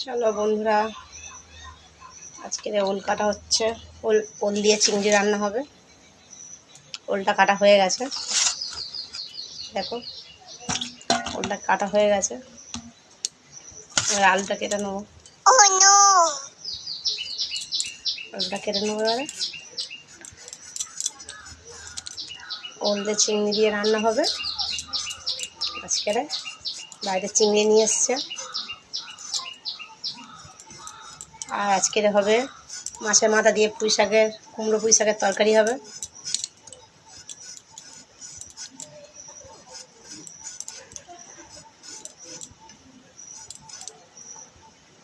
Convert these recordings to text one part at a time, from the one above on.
চলো বন্ধুরা, আজকে ওল কাটা হচ্ছে। ওল দিয়ে চিংড়ি রান্না হবে। ওলটা কাটা হয়ে গেছে, দেখো ওলটা কাটা হয়ে গেছে। এবার আলুটা কেটে নেবো। আলুটা কেটে নেবো। এবারে ওল দিয়ে চিংড়ি দিয়ে রান্না হবে আজকের। বাইরে চিংড়ি নিয়ে এসছে। আর আজকের হবে মাছের মাথা দিয়ে কুমড়ো পুঁই শাকের তরকারি হবে।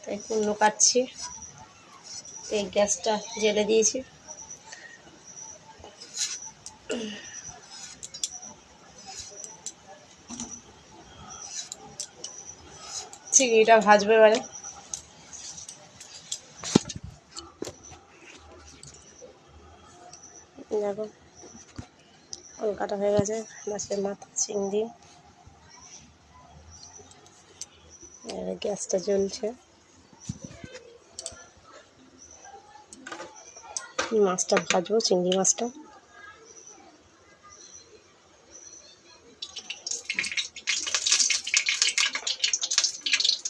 তাই কুমড়ো কাটছি। এই গ্যাসটা জ্বেলে দিয়েছি। চিংড়িটা ভাজবে এবারে। দেখো ওল কাটা হয়ে গেছে, মাছের মাথা চিংড়ি। এবারে গ্যাসটা জ্বলছে। মাছটা ভাজবো, চিংড়ি মাছটা।